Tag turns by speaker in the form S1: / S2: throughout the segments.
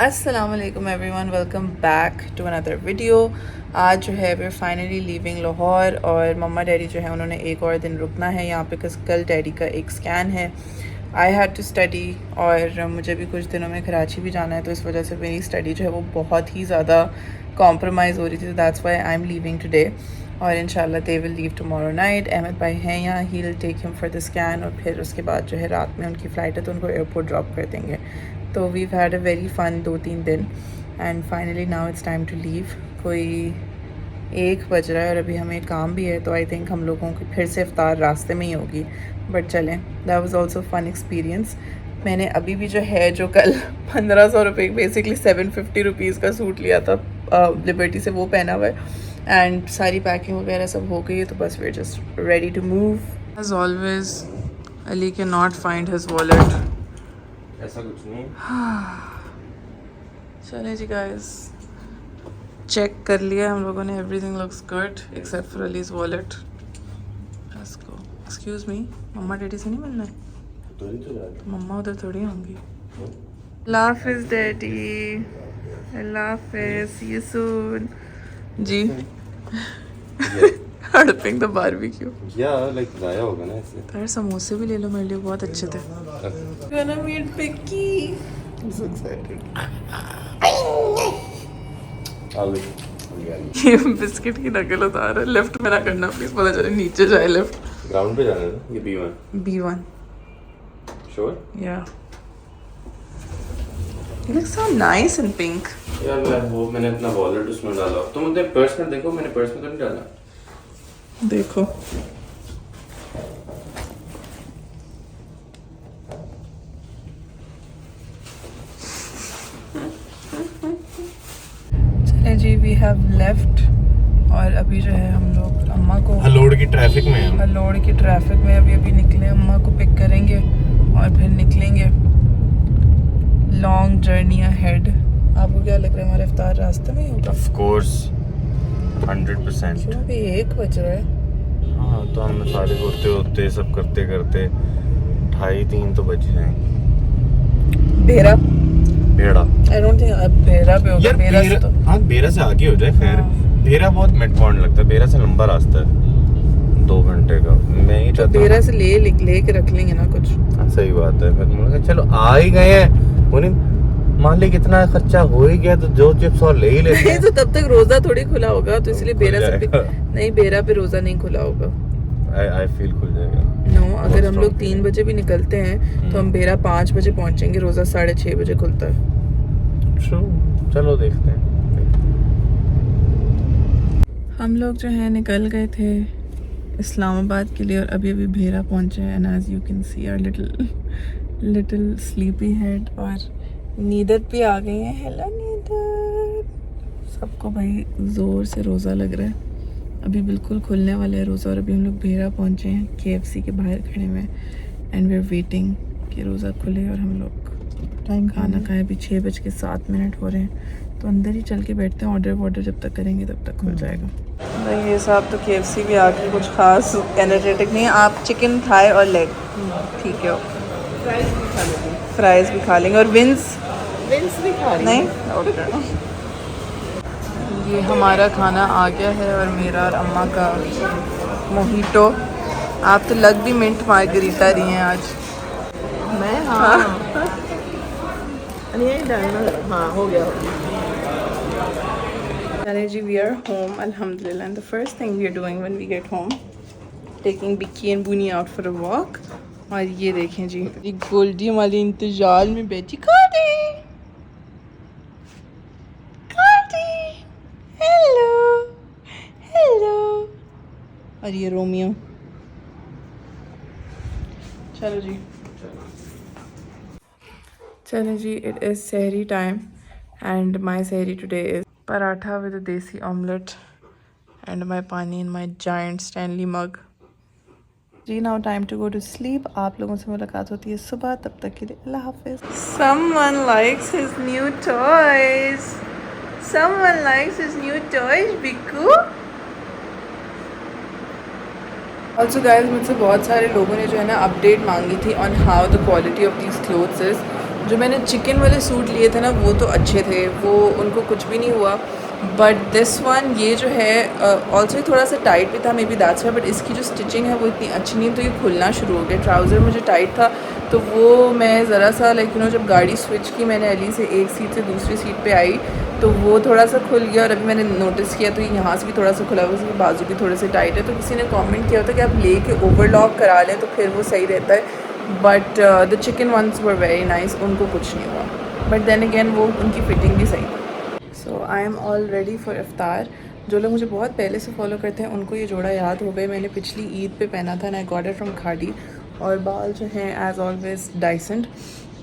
S1: Assalamualaikum everyone, welcome back to another video। आज जो है we're finally leaving लाहौर और मम्मा डैडी जो है उन्होंने एक और दिन रुकना है यहाँ पे because कल डैडी का एक स्कैन है। I had to study और मुझे भी कुछ दिनों में कराची भी जाना है, तो इस वजह से मेरी स्टडी जो है वो बहुत ही ज़्यादा कॉम्प्रोमाइज़ हो रही थी। That's why I am leaving today और इंशाल्लाह they will leave tomorrow night. Ahmed भाई हैं यहाँ, he will take him for the scan और फिर उसके बाद जो है रात में उनकी फ़्लाइट है तो उनको एयरपोर्ट ड्रॉप कर देंगे। तो we had a very fun 2-3 दिन and finally now it's time to leave. कोई 1 बज रहा है और अभी हमें काम भी है, तो आई थिंक हम लोगों की फिर से इफ्तार रास्ते में ही होगी, बट चलें। That was also fun experience. मैंने अभी भी जो है जो कल 1500 रुपये बेसिकली 750 रुपीज़ का सूट लिया था लिबर्टी से, वो पहना हुआ है एंड सारी पैकिंग वगैरह सब हो गई है, तो बस we are just ready to move. As always Ali can not find his wallet.
S2: ऐसा कुछ नहीं।
S1: चले जी गाइस, चेक कर लिया हम लोगों ने, everything looks good except for Ali's wallet. Let's go. Excuse me, mama daddy से नहीं मिलना है?
S2: तो नहीं तो जा रहा।
S1: मम्मा उधर थोड़ी होंगी। अल्लाह हाफिज़ डैडी, अल्लाह हाफिज़, सी यू सून जी। हड़पिंग द बारबेक्यू।
S2: या लाइक जाया होगा ना ऐसे।
S1: यार समोसे भी ले लो मेरे लिए, बहुत अच्छे थे। Gonna meet Vicky.
S2: I'm so excited. I'll
S1: ये बिस्किट की नकल उतार रहा है। लेफ्ट में ना करना प्लीज, पता चले नीचे जाए। लेफ्ट
S2: ग्राउंड पे जाना है ना, ये B1।
S1: B1
S2: sure?
S1: yeah, you look so nice in pink।
S2: यार वो मैंने अपना वॉलेट उसमें डाला। तुम अपने पर्स में देखो, मैंने पर्स में तो नहीं डाला।
S1: देखो चले जी, वी हैव लेफ्ट और अभी जो है हम लोग अम्मा को
S2: हलोड़ की ट्रैफिक में हैं।
S1: हलोड़ की ट्रैफिक में अभी निकले, अम्मा को पिक करेंगे और फिर निकलेंगे। Long journey ahead. आपको क्या लग रहा है, हमारा इफ्तार रास्ते में ही होगा?
S2: Of course 100%।
S1: क्यों अभी 1 बज रहा है?
S2: हाँ तो हम सारे होते होते सब करते करते 2:30-3 तो बज जाएंगे।
S1: बेरा
S2: बेड़ा
S1: आई डोंट थिंक अब बेरा पे होगा।
S2: यार
S1: बेरा से तो
S2: हाँ बेरा से आगे हो जाए। खैर बेरा बहुत मिड पॉइंट लगता है, बेरा से लंबा रास्ता है 2 घंटे का। मैं ही
S1: तो
S2: चाहता
S1: बेरा से ले के रख लेंगे ना कुछ।
S2: हाँ सही बात है। मैं तो चलो आ ही गए हैं, उन्हें मान ली कितना खर्चा हो ही गया तो जो चिप्स और ले ही लेते
S1: नहीं
S2: हैं।
S1: तो तब तक रोजा थोड़ी खुला होगा, तो इसलिए
S2: खुल
S1: बेरा से
S2: जाएगा।
S1: नहीं, बेरा पे रोजा नहीं खुला होगा।
S2: आई फील खुल जाएगा।
S1: नो, अगर हम लोग 3 बजे भी निकलते हैं तो हम बेरा 5 बजे पहुंचेंगे। रोजा 6:30 बजे खुलता है।
S2: चलो देखते हैं।
S1: हम लोग जो है निकल गए थे इस्लामाबाद के लिए और अभी भेरा पहुंचे हैं। And as you can see our little sleepy head और नींदर भी आ गई है। हेलो नींदर। सबको भाई ज़ोर से रोज़ा लग रहा है। अभी बिल्कुल खुलने वाला है रोज़ा और अभी हम लोग भेरा पहुंचे हैं, KFC के बाहर खड़े हुए हैं एंड वी आर वेटिंग कि रोज़ा खुले और हम लोग टाइम खाना खाए। अभी 6:07 हो रहे हैं, तो अंदर ही चल के बैठते हैं। ऑर्डर जब तक करेंगे तब तक खुल जाएगा। भाई ये साहब तो KFC भी आके कुछ खास एनर्जेटिक नहीं है। आप चिकन थाई और लेग ठीक है, फ्राइज भी खा लेंगे और विंस भी खा नहीं। ये हमारा खाना आ गया है और मेरा और अम्मा का मोहितो। आप तो लग भी मिंट मार्गरीटा रही हैं आज।
S3: मैं हाँ हाँ हो गया।
S1: चले जी, वी आर होम अल्हम्दुलिल्लाह। And the first thing we are doing when we get home, taking Bikki and Bunny out for a walk. और ये देखें जी, गोल्डी हमारी इंतजार में बैठी। हेलो। और ये रोमियो। चलो जी, it is sehri time and my sehri today is paratha with a desi omelette and my pani in my giant Stanley mug. जी now time to go to sleep. आप लोगों से मुलाकात होती है सुबह, तब तक के लिए अल्लाह हाफिज़। Someone likes his new toys. Someone likes his new toys, Bikku. Also guys, मुझसे बहुत सारे लोगों ने जो है ना अपडेट मांगी थी on how the quality of these clothes is. जो मैंने चिकन वाले सूट लिए थे ना वो तो अच्छे थे, वो उनको कुछ भी नहीं हुआ, बट दिस वन ये जो है ऑल्सो थोड़ा सा टाइट भी था, may be that's why, but इसकी जो स्टिचिंग है वो इतनी अच्छी नहीं, तो ये खुलना शुरू हो गया। ट्राउज़र मुझे टाइट था तो वो मैं ज़रा सा लाइक जब गाड़ी स्विच की मैंने अली से एक सीट से दूसरी सीट पे आई तो वो थोड़ा सा खुल गया, और अभी मैंने नोटिस किया तो यहाँ से भी थोड़ा सा खुला हुआ, उसके बाजू भी थोड़े से टाइट है। तो किसी ने कमेंट किया था कि आप ले के ओवरलॉक करा लें तो फिर वो सही रहता है, but the chicken ones were very nice, उनको कुछ नहीं हुआ, बट देन अगेन वो उनकी फ़िटिंग भी सही थी। So I am all ready for iftar. जो लोग मुझे बहुत पहले से फॉलो करते हैं उनको ये जोड़ा याद हो गए, मैंने पिछली ईद पे पहना था, and I got it from खाड़ी। और बाल जो हैं एज़ ऑलवेज डाइसेंट।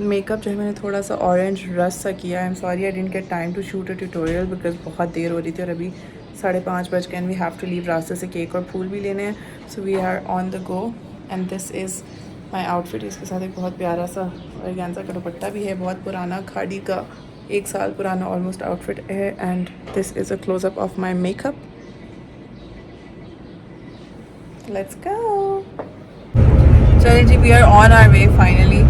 S1: मेकअप जो है मैंने थोड़ा सा ऑरेंज रस सा किया। I am sorry I didn't get time to shoot a tutorial because बहुत देर हो रही थी, और अभी 5:30 बज गए and we have to leave. रास्ते से केक और फूल भी लेने हैं, so we are on the go. And this is my outfit. इसके साथ एक बहुत प्यारा सा ऑर्गेन्जा का दुपट्टा भी है, बहुत पुराना खाड़ी का 1 साल पुराना ऑलमोस्ट आउटफिट है। And this is a closeup of my makeup. Let's go. चलिए जी, we are on our way finally,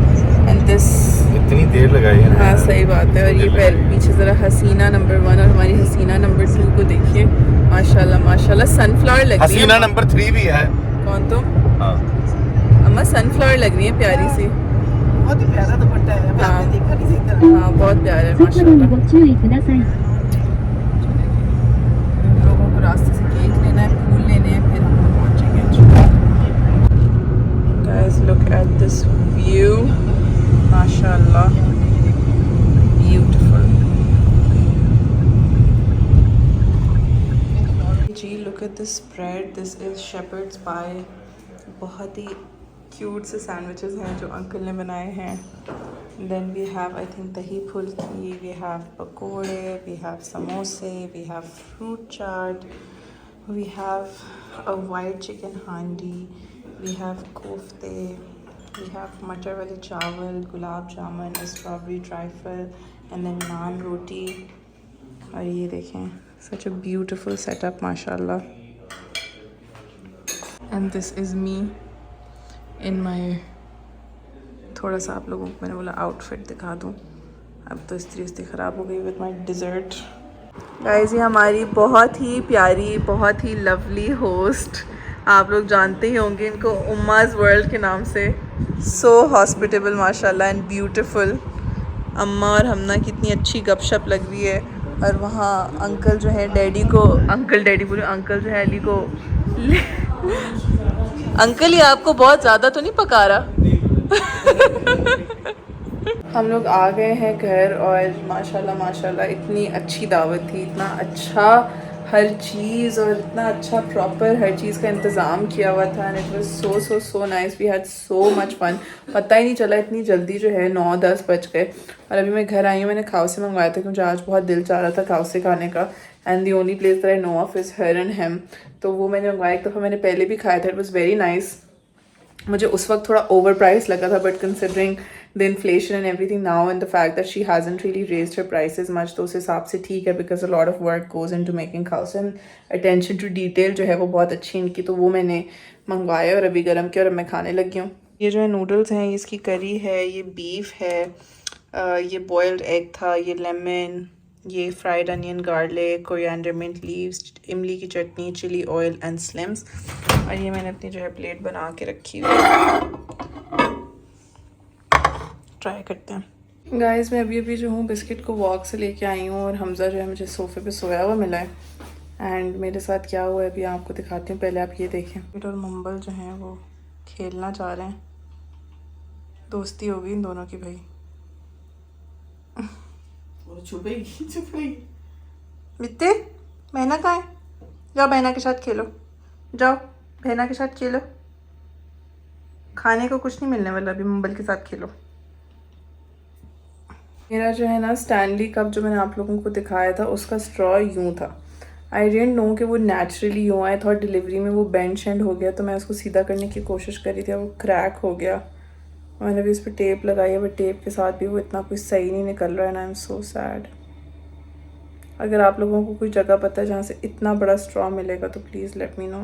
S1: and this
S2: इतनी देर लगाई है ना।
S1: हाँ सही बात है। और ये पीछे ज़रा हसीना नंबर 1 और हमारी हसीना नंबर 2 को देखिए, माशाल्लाह माशाल्लाह सनफ्लावर लग रही है।
S2: हसीना नंबर 3 भी है।
S1: कौन तुम?
S2: हाँ।
S1: अम्मा सनफ्लावर लग रही है प्यारी सी।
S3: बहुत ही प्यारा दुपट्टा है, अभी
S1: हाँ।
S3: आपने देखा नहीं सही तरह।
S1: हाँ बहुत प्यारा है माशाल्लाह। लोगों को रास्ते से केक लेना है, फूल लेने हैं, फिर हम लोग पहुँचेंगे। Guys, look at this view, mashallah, beautiful. Ji look at this spread, this is shepherd's pie, बहुत ही क्यूट से सैंडविचेस हैं जो अंकल ने बनाए हैं। Then we have I think dahi phulki, we have pakore, we have samose, we have fruit chaat, we have a white chicken handi, we have kofte, we have matar wale chawal, gulab jamun, strawberry trifle, and then naan roti. और ये देखें, सच अ ब्यूटिफुल सेटअप माशाल्लाह। And this is me in my, थोड़ा सा आप लोगों को मैंने बोला आउटफिट दिखा दूँ, अब तो इस्त्री ख़राब हो गई विद माई डिज़र्ट। गाइस, ये हमारी बहुत ही प्यारी, बहुत ही लवली होस्ट, आप लोग जानते ही होंगे इनको उम्माज़ वर्ल्ड के नाम से। सो हॉस्पिटेबल माशाल्लाह एंड ब्यूटीफुल। अम्मा और हमना कितनी अच्छी गपशप लग रही है। और वहाँ अंकल जो है डैडी को, अंकल जो है अली को अंकल, ये आपको बहुत ज़्यादा तो नहीं पका रहा? हम लोग आ गए हैं घर, और माशाल्लाह माशाल्लाह इतनी अच्छी दावत थी, इतना अच्छा हर चीज़, और इतना अच्छा प्रॉपर हर चीज़ का इंतज़ाम किया हुआ था। And it was so nice, we had so much fun. पता ही नहीं चला इतनी जल्दी जो है 9-10 बज गए। और अभी मैं घर आई हूँ, मैंने खाओ से मंगवाया था क्योंकि आज बहुत दिल चाह रहा था खाओ से खाने का। And the only place that I know of is Her and Hem, तो वो मैंने मंगवाया। एक दफ़ा मैंने पहले भी खाया था, इट वॉज़ वेरी नाइस। मुझे उस वक्त थोड़ा ओवर प्राइस लगा था, but considering the inflation and everything now and the fact that she hasn't really raised her prices much, तो उस हिसाब से ठीक है, because a lot of work goes into making khaus and attention to detail जो है वो बहुत अच्छी इनकी, तो वो मैंने मंगवाया और अभी गर्म किया और मैं खाने लगी हूँ। ये जो है नूडल्स हैं, इसकी करी है, ये बीफ है, ये बॉयल्ड एग था, ये लेमन, ये fried onion, garlic, coriander, mint leaves, इमली की चटनी, चिली ऑयल एंड स्लिम्स। और ये मैंने अपनी जो है प्लेट बना के रखी हुई है, ट्राई करते हैं। गाइस, मैं अभी जो हूँ बिस्किट को वॉक से लेके आई हूँ, और हमज़ा जो है मुझे सोफ़े पे सोया हुआ मिला है। एंड मेरे साथ क्या हुआ है अभी आपको दिखाती हूँ, पहले आप ये देखें। बिस्किट और मंबल जो हैं वो खेलना चाह रहे हैं, दोस्ती होगी इन दोनों की भाई।
S3: छुपेगी।
S1: मित्ते, बहना कहाँ है? जाओ बहना के साथ खेलो, जाओ बहना के साथ खेलो। खाने को कुछ नहीं मिलने वाला, अभी मंबल के साथ खेलो। मेरा जो है ना स्टैनली कप जो मैंने आप लोगों को दिखाया था, उसका स्ट्रॉ यूँ था। आई डिडंट नो कि वो नेचुरली यूँ आया था, और डिलीवरी में वो बेंड शेंड हो गया, तो मैं उसको सीधा करने की कोशिश करी थी, वो क्रैक हो गया। मैंने भी इस पर टेप लगाई है, बट टेप के साथ भी वो इतना कुछ सही नहीं निकल रहा है, आई एम सो सैड। अगर आप लोगों को कोई जगह पता है जहाँ से इतना बड़ा स्ट्रॉ मिलेगा तो प्लीज़ लेट मी नो।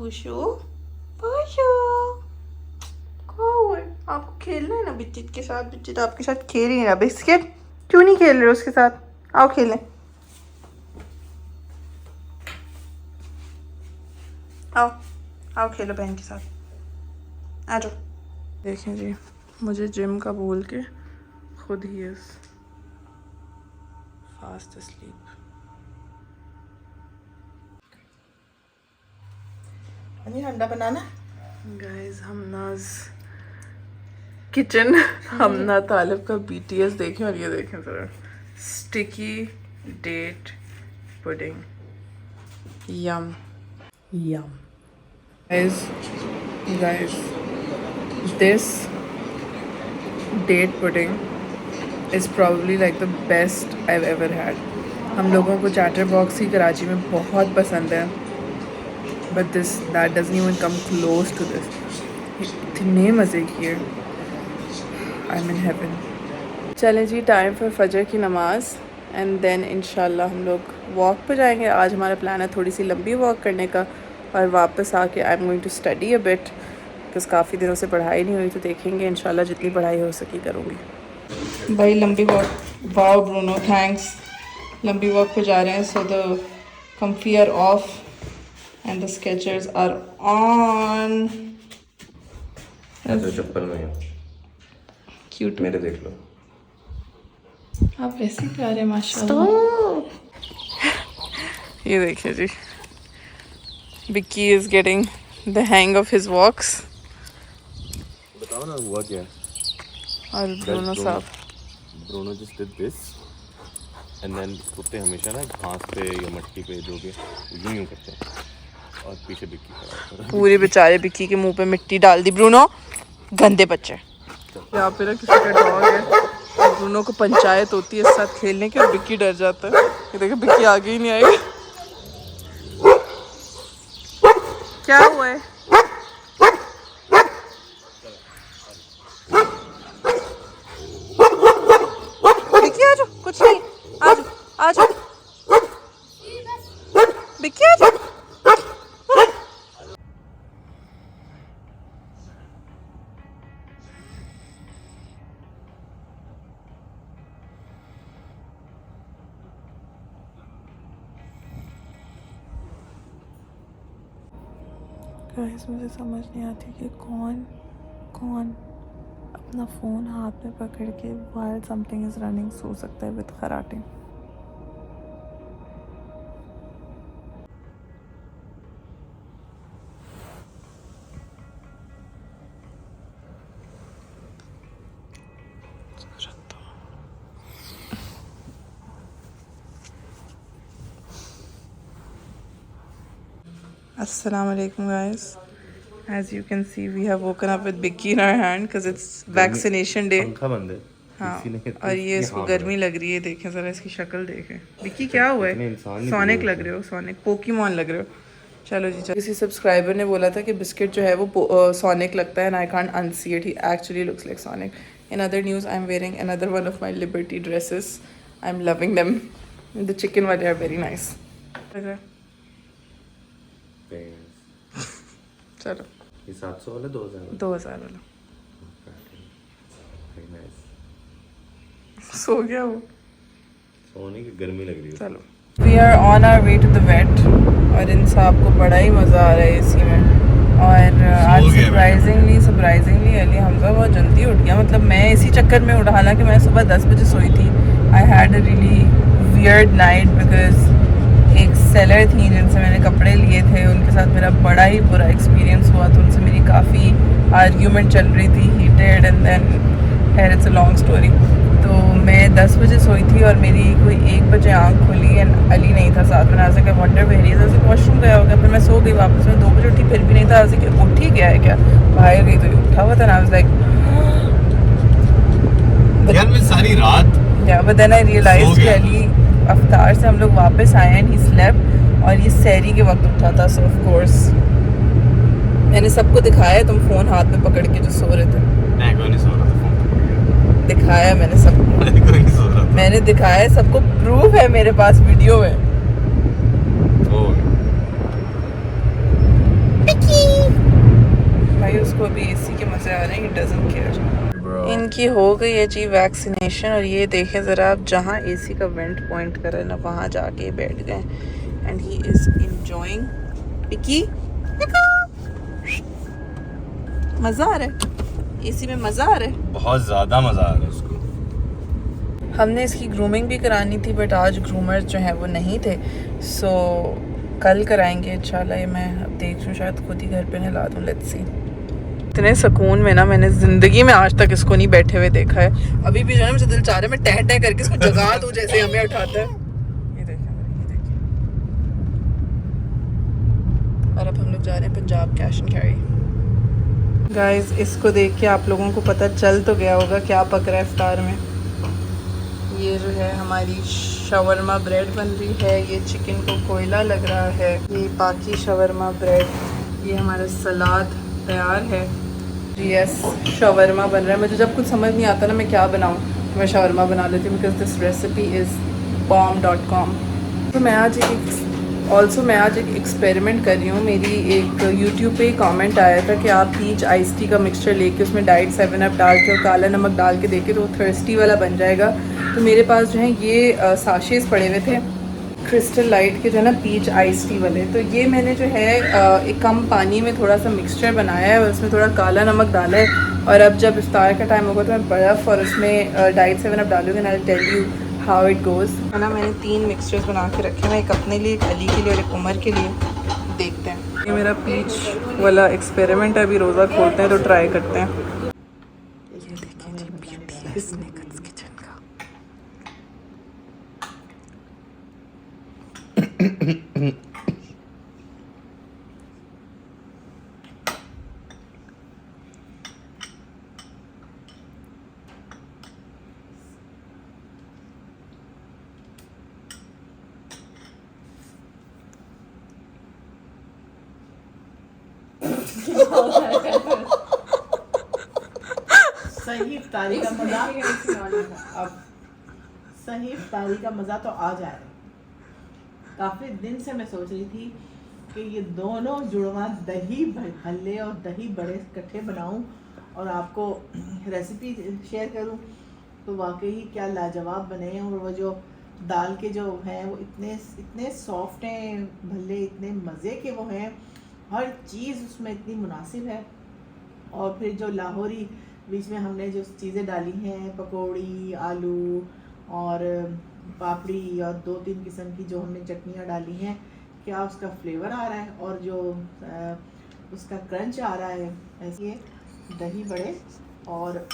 S1: पूछो पूछो कौन आपको खेलना है ना बिच्चित के साथ। बिच्चित आपके साथ खेल ही नहीं रहा। बिस्किट क्यों नहीं खेल रहे उसके साथ? आओ खेलें। आओ आओ खेलो बहन के साथ। आ जाओ। देखें जी, मुझे जिम का बोल के खुद ही इज फास्ट asleep। ठंडा बनाना गाइस। हमनाज किचन। हमना तालिब का BTS देखें और ये देखें जरा, sticky date pudding. Yum yum guys this date pudding is probably like the best I've ever had। हम लोगों को चैटर बॉक्स ही कराची में बहुत पसंद है, but that doesn't even come close to this। इतने मज़े किए, I'm in heaven। चलें जी, टाइम फॉर फजर की नमाज एंड देन इंशाल्लाह हम लोग वॉक पे जाएंगे। आज हमारा प्लान है थोड़ी सी लंबी वॉक करने का, और वापस आके I am going to study a bit, because काफ़ी दिनों से पढ़ाई नहीं हुई, तो देखेंगे इंशाल्लाह जितनी पढ़ाई हो सकी करूँगी। भाई लंबी वॉक, वाओ ब्रूनो थैंक्स। लंबी वॉक पे जा रहे हैं, so the comfy are off and the Skechers are on।
S2: ऐसे चप्पल में
S1: क्यूट
S2: मेरे देख लो।
S1: आप वैसे ही प्यारे माशाल्लाह। ये देखिए जी, Vicky is getting the hang of his walks।
S2: बताओ ना हुआ क्या?
S1: और ब्रूनो साहब,
S2: Bruno just did this and then कुत्ते हमेशा ना घास पे या मट्टी पे जो भी यूं करते हैं, और पीछे बिक्की खड़ा होता है।
S1: पूरे बेचारे बिक्की के मुंह पे मिट्टी डाल दी। ब्रूनो गंदे बच्चे। यहाँ पे ना किसी का डॉग है, और ब्रूनो को पंचायत होती है इस साथ खेलने की, और बिक्की डर जाता है। ये देखो बिक्की आगे ही नहीं आएगी। क्या हुआ है? बिक्की आ जाओ, कुछ नहीं, आ जाओ आ जाओ बिक्की आ जाओ। गाइस मुझे समझ नहीं आती कि कौन अपना फ़ोन हाथ में पकड़ के while something is running सो सकता है with Kharate. Assalamu alaikum guys, as you can see we have woken up with Bicky in our hand because it's vaccination day।
S2: पंखा बंद है।
S1: हाँ,
S2: इसीलिए
S1: और ये इसको गर्मी लग रही है। देखें ज़रा इसकी शक्ल देखें। बिक्की क्या हुआ है? सोनिक लग रहे हो, सोनिक पोकेमॉन लग रहे हो। चलो जी चलो। किसी सब्सक्राइबर ने बोला था कि बिस्किट जो है वो सोनिक लगता है, and I can't unsee it, he actually looks like sonic. In other news I am wearing another one of my liberty dresses, I am loving them. The chicken वाले आर वेरी नाइस। चलो
S2: ये 700 वाला
S1: 2000 वाला सो गया वो,
S2: सोने की गर्मी लग रही है।
S1: चलो we are on our way to the vet, और इन साहब को बड़ा ही मज़ा आ रहा है इसी में। और आज सरप्राइजिंगली अली हमजा बहुत जल्दी उठ गया। मतलब मैं इसी चक्कर में उठा, हालांकि मैं सुबह 10 बजे सोई थी। I had a really weird night because एक सेलर थी जिनसे मैंने कपड़े लिए थे, उनके साथ मेरा बड़ा ही बुरा एक्सपीरियंस हुआ। तो उनसे मेरी काफ़ी आर्ग्यूमेंट चल रही थी, हीटेड, एंड देन है इट्स अ लॉन्ग स्टोरी। तो मैं 10 बजे सोई थी और मेरी कोई 1 बजे आँख खुली एंड अली नहीं था साथ में। आज का वंडर वेरी है, वॉशरूम गया होगा, फिर मैं सो गई वापस। मैं 2 बजे उठी, फिर भी नहीं था। आज उठ ही गया है क्या? बाहर गई तो उठा हुआ था ना। आई वाज लाइक
S2: यार मैं सारी रात
S1: बट देन आई रियलाइज्ड कि अली अफ्तार से हम लोग वापस आए एंड ही स्लेप्ट, और ये सहरी के वक्त उठा था। सो ऑफ कोर्स मैंने सबको दिखाया तुम फ़ोन हाथ में पकड़ के जो सो रहे थे।
S2: मैं कोई नहीं सो रहा था, फोन
S1: दिखाया मैंने सबको,
S2: कोई नहीं सो रहा था।
S1: मैंने दिखाया सबको, प्रूफ है मेरे पास वीडियो में।
S2: ओ
S1: भी एसी के मज़े आ रहे हैं, ही डजंट केयर। इनकी हो गई है जी वैक्सीनेशन और ये देखें ज़रा, आप जहाँ एसी का वेंट पॉइंट कर रहे हैं ना वहाँ जाके बैठ गए एंड ही इज़ इंजॉइंग। पिकी मज़ा आ रहा है, एसी में मज़ा आ रहा है।
S2: बहुत ज़्यादा मज़ा आ रहा है उसको।
S1: हमने इसकी ग्रूमिंग भी करानी थी बट आज ग्रूमर जो हैं वो नहीं थे, सो कल कराएंगे इंशाल्लाह। ये मैं अब देख रही हूँ, शायद खुद ही घर पे नहला दूँ, लेट्स सी। इतने सुकून में ना मैंने ज़िंदगी में आज तक इसको नहीं बैठे हुए देखा है। अभी भी जो है ना मुझे दिल चाह रहा है मैं टह टह करके इसको जगा दूँ जैसे हमें उठाता है। ये देखें, ये देखें। और अब हम लोग जा रहे हैं Punjab cash and carry. Guys, इसको देख के आप लोगों को पता चल तो गया होगा क्या पक रहा है इफ्तार में। ये जो है हमारी शवरमा ब्रेड बन रही है, ये चिकन को कोयला लग रहा है, ये बाकी शवरमा ब्रेड, ये हमारा सलाद तैयार है। यस, शवरमा बन रहा है। मुझे जब कुछ समझ नहीं आता ना मैं क्या बनाऊँ, तो मैं शवरमा बना लेती हूँ because this recipe is bomb.com। तो मैं आज एक एक्सपेरिमेंट कर रही हूँ। मेरी एक यूट्यूब पे कमेंट आया था कि आप पीच आइस टी का मिक्सचर लेके उसमें डाइट 7 अप डाल के और काला नमक डाल के देखे तो वो थर्स्टी वाला बन जाएगा। तो मेरे पास जो है ये साशेस पड़े हुए थे क्रिस्टल लाइट के, जो है ना पीच आइस टी वाले। तो ये मैंने जो है एक कम पानी में थोड़ा सा मिक्सचर बनाया है और उसमें थोड़ा काला नमक डाला है। और अब जब इफ्तार का टाइम होगा तो मैं बर्फ़ और उसमें डाइट 7 अप डालूँगी and I will tell you how it goes. है ना, मैंने 3 मिक्सचर्स बना के रखे हैं, एक अपने लिए, एक अली के लिए और एक उमर के लिए। देखते हैं। ये मेरा पीच वाला एक्सपेरिमेंट है, अभी रोज़ा खोलते हैं तो ट्राई करते हैं। ये देखिए जी, ब्यूटी है स्नेकर्स किचन का।
S3: सही इफ्तारी का मजा अब सही इफ्तारी का मजा तो आ जाए। काफी दिन से मैं सोच रही थी कि ये दोनों जुड़वा दही भल्ले और दही बड़े इकट्ठे बनाऊं और आपको रेसिपी शेयर करूं, तो वाकई क्या लाजवाब बने हैं। और वो जो दाल के जो हैं वो इतने सॉफ्ट हैं, भल्ले इतने मज़े के वो हैं, हर चीज़ उसमें इतनी मुनासिब है। और फिर जो लाहौरी बीच में हमने जो चीज़ें डाली हैं, पकौड़ी, आलू और पापड़ी और 2-3 किस्म की जो हमने चटनियाँ डाली हैं, क्या उसका फ्लेवर आ रहा है और जो उसका क्रंच आ रहा है। ऐसे दही बड़े और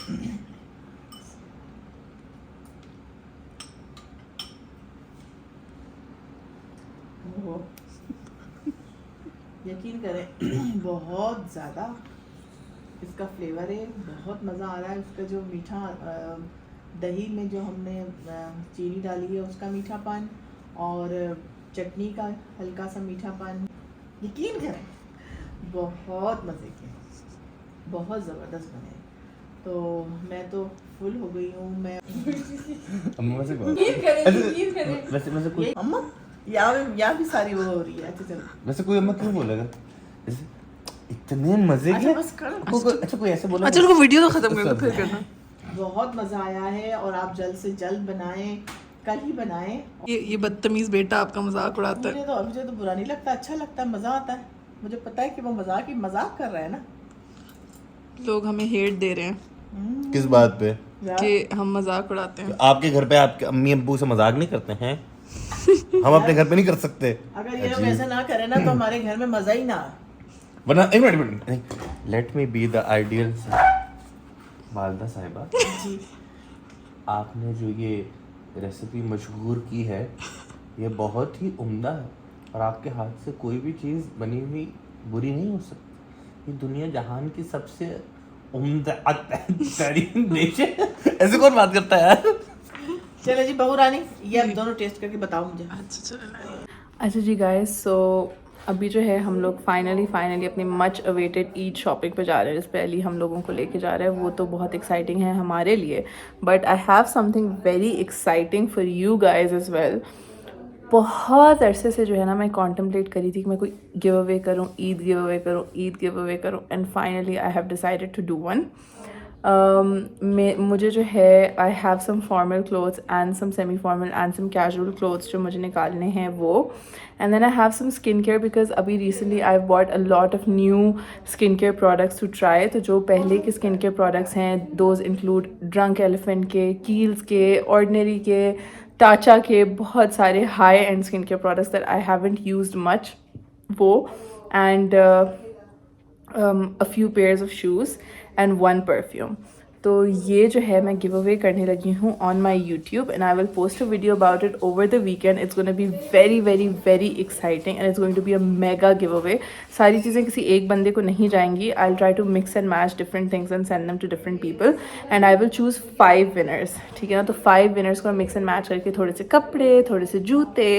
S3: यकीन करें बहुत ज़्यादा इसका फ्लेवर है, बहुत मज़ा आ रहा है। उसका जो मीठा दही में जो हमने चीनी डाली है उसका मीठापन और चटनी का हल्का सा मीठापन, यकीन करें बहुत मज़े के, बहुत ज़बरदस्त बने। तो मैं तो फुल हो गई हूँ। मैं
S2: वैसे कोई
S3: अम्मा यहाँ भी सारी वो हो रही है। अच्छा चलो,
S2: वैसे कोई अम्मा क्यों बोलेगा जैसे इतने मजे
S3: अच्छा बस कर।
S2: अच्छा कोई ऐसे बोला
S1: अच्छा, उनको वीडियो तो खत्म कर दो फिर करना।
S3: बहुत मज़ा आया है और आप जल्द से जल्द बनाएं, कल ही बनाएं।
S1: ये बदतमीज़ बेटा आपका मजाक उड़ाता है।
S3: मुझे तो बुरा नहीं लगता, अच्छा लगता है, मज़ा आता है। मुझे पता है कि वो मजाक कर रहा है ना।
S1: लोग हमें हेट दे रहे हैं
S2: किस बात पे
S1: कि हम मजाक उड़ाते हैं।
S2: आपके घर पे आपके अम्मी अब्बू से मजाक नहीं करते हैं हम अपने घर पे नहीं कर सकते।
S3: अगर ये लोग ऐसा ना करें ना तो हमारे घर में मज़ा ही ना आए।
S2: वरना एक minute, let me be the ideal वालदा साहिबा
S3: जी,
S2: आपने जो ये रेसिपी मशहूर की है ये बहुत ही उम्दा है और आपके हाथ से कोई भी चीज़ बनी हुई बुरी नहीं हो सकती। ये दुनिया जहान की सबसे उम्दा तरीन डिश है। ऐसे कौन बात करता है यार।
S3: चलो जी बहू रानी, ये आप दोनों टेस्ट करके बताओ मुझे।
S1: अच्छा जी गाइस, सो अभी जो है हम लोग फाइनली अपनी मच अवेटेड ईद शॉपिंग पे जा रहे हैं। जिस पे अली हम लोगों को लेके जा रहा है, वो तो बहुत एक्साइटिंग है हमारे लिए, but I have something very exciting for you guys as well. बहुत अरसे से जो है ना मैं कॉन्टम्पलेट करी थी कि मैं कोई गिव अवे करूँ, ईद गिव अवे करूँ, ईद गिव अवे करूँ, and finally I have decided to do one. मुझे जो है I have some formal clothes and some semi formal and some casual clothes जो मुझे निकालने हैं वो, and then I have some skin care because अभी recently I bought a lot of new skin care products to try. तो जो पहले के स्किन केयर प्रोडक्ट्स हैं दोज इंक्लूड ड्रंक एलिफेंट के, कील्स के, ऑर्डिनरी के, टाचा के, बहुत सारे high and skin care products that I haven't used much वो, and a few pairs of shoes and one perfume. तो ये जो है मैं गिव अवे करने लगी हूँ on my YouTube and I will post a video about it over the weekend. It's going to be very very very exciting and it's going to be a mega giveaway. सारी चीज़ें किसी एक बंदे को नहीं जाएंगी. I'll try to mix and match different things and send them to different people and I will choose 5 winners. ठीक है ना, तो 5 winners को mix and match करके थोड़े से कपड़े, थोड़े से जूते,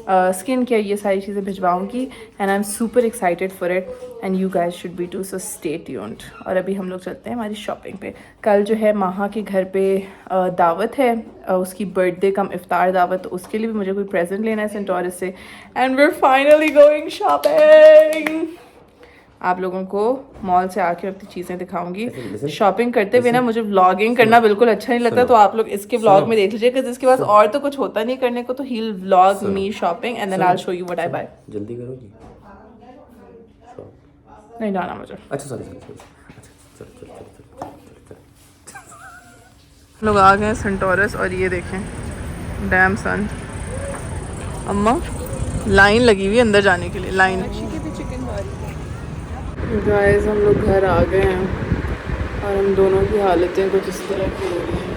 S1: स्किन केयर, ये सारी चीज़ें भिजवाऊँगी and I am super excited for it and you guys should be too, so stay tuned. और अभी हम लोग चलते हैं हमारी शॉपिंग पे. कल जो है माहा के घर पे दावत है, उसकी बर्थडे कम इफ्तार दावत, तो उसके लिए भी मुझे कोई प्रेजेंट लेना है सेंटोरस से and we are finally going shopping. आप लोगों को मॉल से आके अपनी चीज़ें दिखाऊंगी. शॉपिंग करते हुए ना मुझे व्लॉगिंग करना बिल्कुल अच्छा नहीं लगता, तो आप लोग इसके व्लॉग में देख लीजिए बिकॉज इसके पास और तो कुछ होता नहीं करने को, तो he will vlog me shopping and then I will show you what I buy.
S2: जल्दी करो जी.
S1: नहीं जाना मुझे.
S2: अच्छा सॉरी चल.
S1: लोग आ गए सेंटोरस और ये देखें डैम सन. अम्मा लाइन लगी हुई अंदर जाने के लिए, लाइन. गाइस हम लोग घर आ गए हैं और हम दोनों की हालतें कुछ इस तरह की हो रही हैं.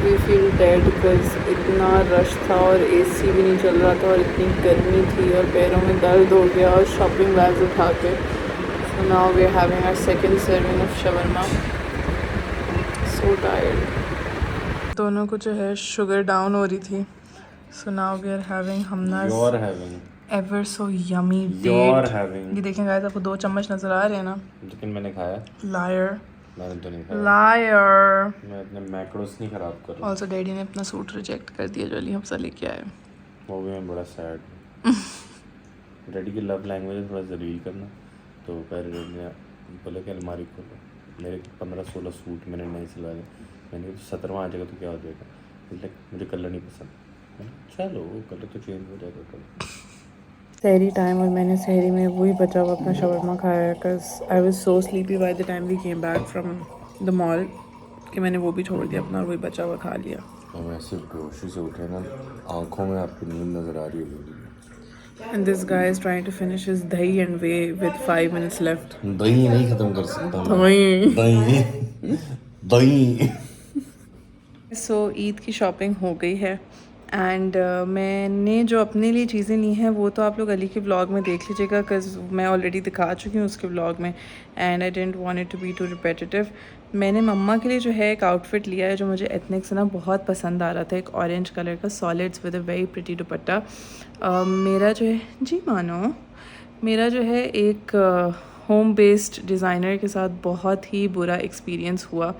S1: वी फील डेड बिकॉज इतना रश था और एसी भी नहीं चल रहा था और इतनी गर्मी थी और पैरों में दर्द हो गया और शॉपिंग बैग्स उठा के. So now we are having our second serving of shawarma. So tired. दोनों को जो है शुगर डाउन हो रही थी. So now we are having Hamna's ever so yummy date. ये देखें गाइस, आपको 2 चम्मच नजर आ रहे हैं ना,
S2: लेकिन मैंने खाया.
S1: लायर,
S2: मैंने तो नहीं खाया.
S1: लायर.
S2: मैं अपने मैक्रोस नहीं खराब कर रहा.
S1: ऑल्सो डैडी ने अपना सूट रिजेक्ट कर दिया जो अली हमसा लेके आए.
S2: वो भी मैं बड़ा सैड. डैडी की लव लैंग्वेज है थोड़ा जलील करना, तो फिर ने बोला कि अलमारी खोलो. मेरे 15-16 सूट मैंने नहीं सिला लिए. मैंने 17वां आ जाएगा तो क्या हो जाएगा. लाइक मुझे कलर नहीं पसंद. चलो कलर तो चेंज हो जाएगा कल.
S1: सहरी टाइम और मैंने सहरी में वही बचा हुआ अपना शवरमा खाया है because I was so sleepy by the time we came back from the mall कि मैंने वो भी छोड़ दिया अपना और वही बचा हुआ खा लिया.
S2: हम ऐसे बेहोशी से उठे ना, आंखों में आपकी नींद नज़र आ रही होगी.
S1: And this guy is trying to finish his dahi and whey with 5 minutes left.
S2: दही नहीं ख़त्म कर सकता. दही.
S1: So ईद की शॉपिंग हो गई है एंड मैंने जो अपने लिए चीज़ें ली हैं वो तो आप लोग अली के व्लॉग में देख लीजिएगा बिकॉज मैं ऑलरेडी दिखा चुकी हूँ उसके व्लॉग में and I didn't want it to be too repetitive. मैंने मम्मा के लिए जो है एक आउटफिट लिया है जो मुझे एथनिक से ना बहुत पसंद आ रहा था. एक ऑरेंज कलर का solids with a very pretty दुपट्टा. मेरा जो है जी मानो मेरा जो है एक होम बेस्ड डिज़ाइनर के साथ बहुत ही बुरा एक्सपीरियंस हुआ.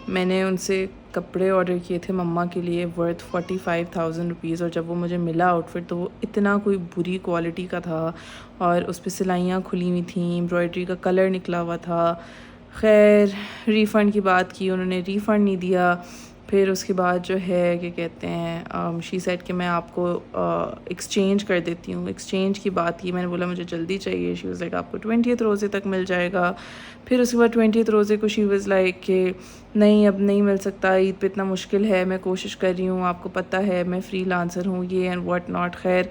S1: मैंने उनसे कपड़े ऑर्डर किए थे मम्मा के लिए वर्थ 45,000 रुपीज़ और जब वो मुझे मिला आउटफिट तो वो इतना कोई बुरी क्वालिटी का था और उस पर सिलाइयाँ खुली हुई थी, एम्ब्रॉयडरी का कलर निकला हुआ था. खैर रिफ़ंड की बात की, उन्होंने रिफ़ंड नहीं दिया. फिर उसके बाद जो है क्या कहते हैं शी सेड कि मैं आपको एक्सचेंज कर देती हूँ. एक्सचेंज की बात की, मैंने बोला मुझे जल्दी चाहिए. शी वाज़ लाइक आपको 20th रोज़े तक मिल जाएगा. फिर उसके बाद 20th रोज़े को शी वाज़ लाइक कि नहीं अब नहीं मिल सकता, ईद पे इतना मुश्किल है, मैं कोशिश कर रही हूँ, आपको पता है मैं फ्रीलांसर हूँ ये एंड व्हाट नॉट. खैर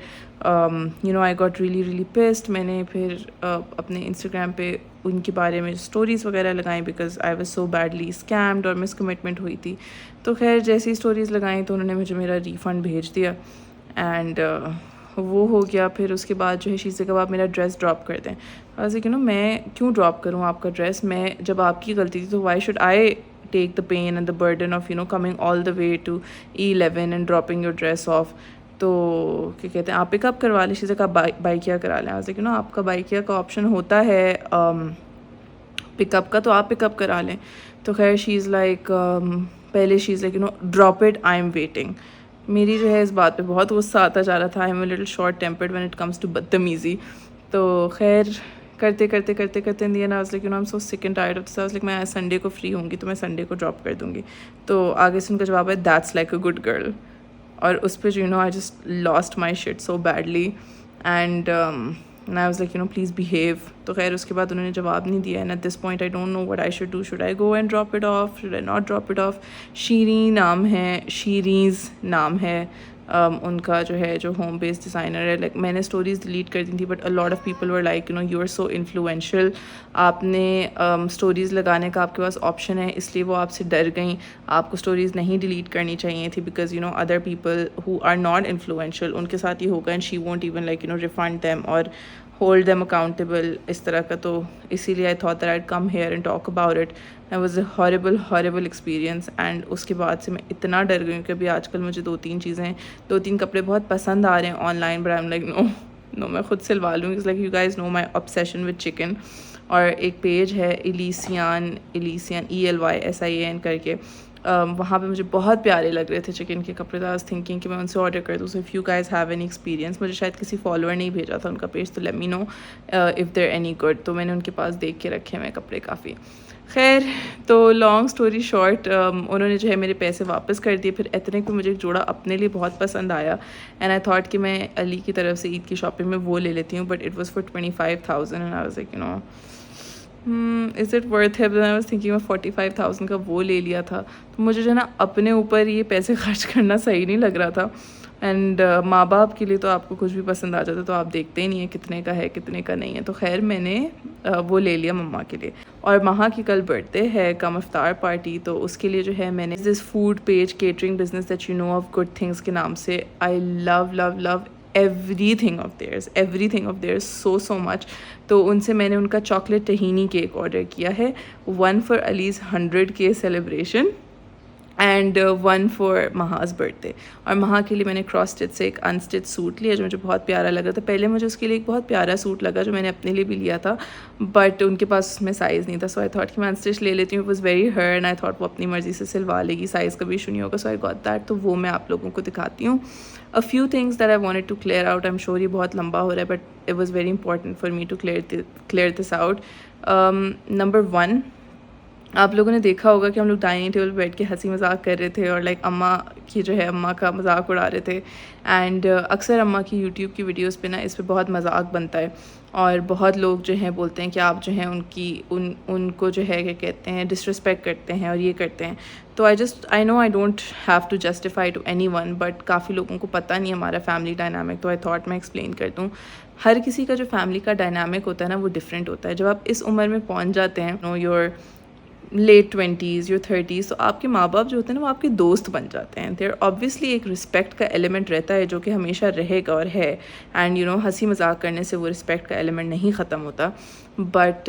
S1: you know I got really pissed. मैंने फिर अपने इंस्टाग्राम पे उनके बारे में स्टोरीज़ वगैरह लगाई because I was so badly scammed और मिसकमिटमेंट हुई थी. तो खैर जैसी स्टोरीज़ लगाई तो उन्होंने मुझे मेरा रिफ़ंड भेज दिया एंड वो हो गया. फिर उसके बाद जो है शी से कहा आप मेरा ड्रेस ड्रॉप कर दें. ऐसे कि ना मैं क्यों ड्रॉप करूँ आपका ड्रेस, मैं जब आपकी गलती थी तो why should I take the pain and the burden of you know coming all the way to E11 and dropping your dress off. तो क्या कहते हैं आप पिकअप करवा लें. शीज़ा का बाइकिया करा लें. ऐसे कि ना आपका बाइकिया का ऑप्शन होता है पिकअप का, तो आप पिकअप करा लें. तो खैर शी इज़ लाइक पहले she is like you no drop it I am waiting. मेरी जो है इस बात पे बहुत गुस्सा आता जा रहा था। I am a little short tempered when it comes to बदतमीज़ी। तो खैर करते in the end I was like you know I am so sick and tired of this. I was like मैं संडे को फ्री होंगी तो मैं Sunday को ड्रॉप कर दूँगी। तो आगे से उनका जवाब है that's like a good girl. और उस पर you know I just lost my shit so badly and I was like you know please behave. तो खैर उसके बाद उन्होंने जवाब नहीं दिया and at this point I don't know what I should do. Should I go and drop it off, should I not drop it off. Shireen नाम है, शीरीज़ नाम है उनका जो है, जो होम बेस्ड डिज़ाइनर है। लाइक मैंने स्टोरीज़ डिलीट कर दी थी but a lot of people were like you know you are so influential, आपने स्टोरीज़ लगाने का आपके पास ऑप्शन है इसलिए वो आपसे डर गई। आपको स्टोरीज़ नहीं डिलीट करनी चाहिए थी because you know other people who are not influential उनके साथ ही होगा and she won't even like you know refund them और होल्ड देम अकाउंटेबल इस तरह का। तो इसीलिए I thought that I come here and talk about it. I was a horrible experience and उसके बाद से मैं इतना डर गई हूँ कि अभी आजकल मुझे 2-3 कपड़े बहुत पसंद आ रहे हैं online but I am like no मैं खुद सिलवा लूँगी। It's like you guys know my obsession with chicken. और एक पेज है इलीसियन ELYSIAN करके, वहाँ पे मुझे बहुत प्यारे लग रहे थे चिकन के कपड़े। आई वाज थिंकिंग कि मैं उनसे ऑर्डर कर दूँ। So if you guys have any experience, मुझे शायद किसी फॉलोअर ने ही भेजा था उनका पेज, तो let me know if there any good. तो मैंने उनके पास देख के रखे हुए कपड़े काफ़ी। खैर तो लॉन्ग स्टोरी शॉर्ट, उन्होंने जो है मेरे पैसे वापस कर दिए। फिर इतने को मुझे एक जोड़ा अपने लिए बहुत पसंद आया एंड आई थॉट कि मैं अली की तरफ से ईद की शॉपिंग में वो ले लेती हूँ but it was for 25,000 and I was like you know is it worth है। आई वाज थिंकिंग मैं 45,000 का वो ले लिया था। तो मुझे जो है ना अपने ऊपर ये पैसे खर्च करना सही नहीं लग रहा था एंड माँ बाप के लिए तो आपको कुछ भी पसंद आ जाता है तो आप देखते ही नहीं है कितने का है कितने का नहीं है। तो खैर मैंने वो ले लिया मम्मा के लिए। और महा की कल बर्थडे है, कम इफ्तार पार्टी, तो उसके लिए जो है मैंने this food page catering business that you no of good things के नाम से, I love everything of theirs so much। तो उनसे मैंने उनका चॉकलेट टहीनी केक ऑर्डर किया है, 1 for Ali's 100K celebration and 1 for Maha's birthday. और महा के लिए मैंने क्रॉस स्टिच से एक अनस्टिच सूट लिया जो मुझे बहुत प्यारा लगा था। पहले मुझे उसके लिए एक बहुत प्यारा सूट लगा जो मैंने अपने लिए भी लिया था बट उनके पास उसमें साइज़ नहीं था। सो आई थॉट कि मैं अनस्टिच ले लेती हूँ। It was very her and I thought वो अपनी मर्ज़ी से सिलवा लेगी, साइज़ का भी इशू नहीं होगा। So I got that. तो वो मैं आप लोगों को दिखाती हूँ। A few things that I wanted to clear out. I am sure ये बहुत लंबा हो रहा है but it was very important for me to clear this out. Number 1, आप लोगों ने देखा होगा कि हम लोग डाइनिंग टेबल पर बैठ के हंसी मजाक कर रहे थे और लाइक अम्मा की जो है अम्मा का मजाक उड़ा रहे थे एंड अक्सर अम्मा की यूट्यूब की वीडियोस पे ना इस पे बहुत मजाक बनता है और बहुत लोग जो हैं बोलते हैं कि आप जो हैं उनको जो है क्या कहते हैं डिसरिस्पेक्ट करते हैं और ये करते हैं। तो I know I don't have to justify to anyone but काफ़ी लोगों को पता नहीं हमारा फैमिली डायनामिक, तो आई थॉट मैं एक्सप्लेन कर दूँ। हर किसी का जो फैमिली का डायनामिक होता है ना वो डिफरेंट होता है। जब आप इस उम्र में पहुँच जाते हैं, know your let 20s your 30s, तो आपके माँ बाप जो होते हैं ना वो आपके दोस्त बन जाते हैं। देयर ऑब्वियसली एक रिस्पेक्ट का एलिमेंट रहता है जो कि हमेशा रहेगा और है एंड यू नो हंसी मजाक करने से वो रिस्पेक्ट का एलिमेंट नहीं ख़त्म होता but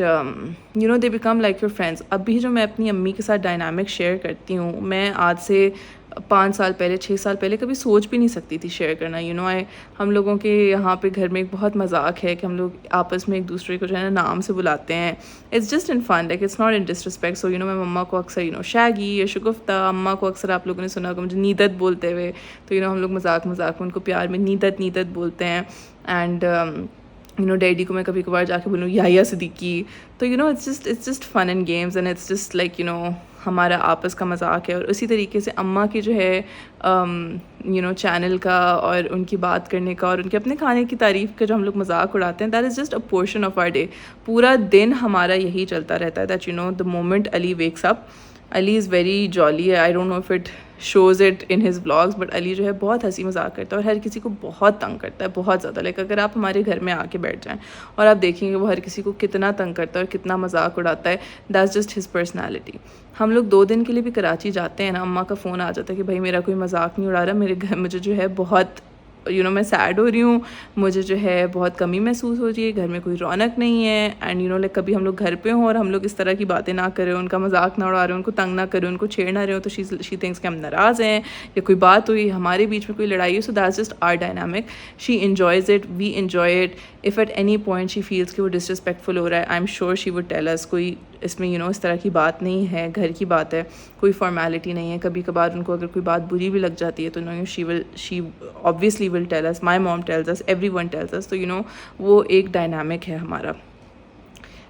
S1: you know they become like your friends. अभी जो मैं अपनी अम्मी के साथ डायनामिक शेयर करती हूँ, मैं आज से 5 साल पहले 6 साल पहले कभी सोच भी नहीं सकती थी शेयर करना। यू नो हम लोगों के यहाँ पे घर में एक बहुत मजाक है कि हम लोग आपस में एक दूसरे को जो है ना नाम से बुलाते हैं। It's just in fun, like it's not in disrespect. So you know मैं मम्मा को अक्सर यू नो शैगी या शगुफ्ता, अम्मा को अक्सर आप लोगों ने सुना होगा मुझे नीदत बोलते हुए। तो यू नो हम लोग मजाक में उनको प्यार में नीदत बोलते हैं एंड यू नो डैडी को मैं कभी कभार जाके बोलूँ याया सिद्दीकी। तो you know it's just fun and games and it's just like you know हमारा आपस का मजाक है। और उसी तरीके से अम्मा की जो है यू नो चैनल का और उनकी बात करने का और उनके अपने खाने की तारीफ़ का जो हम लोग मजाक उड़ाते हैं, that is just a portion of our day. पूरा दिन हमारा यही चलता रहता है that you know the moment Ali wakes up, Ali is very jolly. I don't know if it shows it in his vlogs but Ali जो है बहुत हंसी मजाक करता है और हर किसी को बहुत तंग करता है, बहुत ज़्यादा। लाइक अगर आप हमारे घर में आके बैठ जाएं और आप देखेंगे वो हर किसी को कितना तंग करता है और कितना मजाक उड़ाता है, दैट्स जस्ट हिज पर्सनैलिटी। हम लोग 2 दिन के लिए भी कराची जाते हैं ना, अम्मा का फ़ोन आ जाता है कि भाई मेरा कोई मजाक नहीं उड़ा रहा, मेरे घर मुझे जो है बहुत मैं सैड हो रही हूँ, मुझे जो है बहुत कमी महसूस हो रही है, घर में कोई रौनक नहीं है। एंड लाइक कभी हम लोग घर पे हों और हम लोग इस तरह की बातें ना करें, उनका मजाक ना उड़ा रहे, उनको तंग ना करें, उनको छेड़ ना रहे हो, तो शी थिंक्स कि हम नाराज़ हैं या कोई बात हुई, हमारे बीच में कोई लड़ाई है। So that's just our dynamic. She enjoys it, we enjoy it. If at any point she feels कि वो डिसरिस्पेक्टफुल हो रहा है, I am sure she would tell us. कोई इसमें इस तरह की बात नहीं है, घर की बात है, कोई फॉर्मेलिटी नहीं है। कभी कभार उनको अगर कोई बात बुरी भी लग जाती है तो she obviously will tell us, my mom tells us, everyone tells us. तो वो एक डायनामिक है हमारा।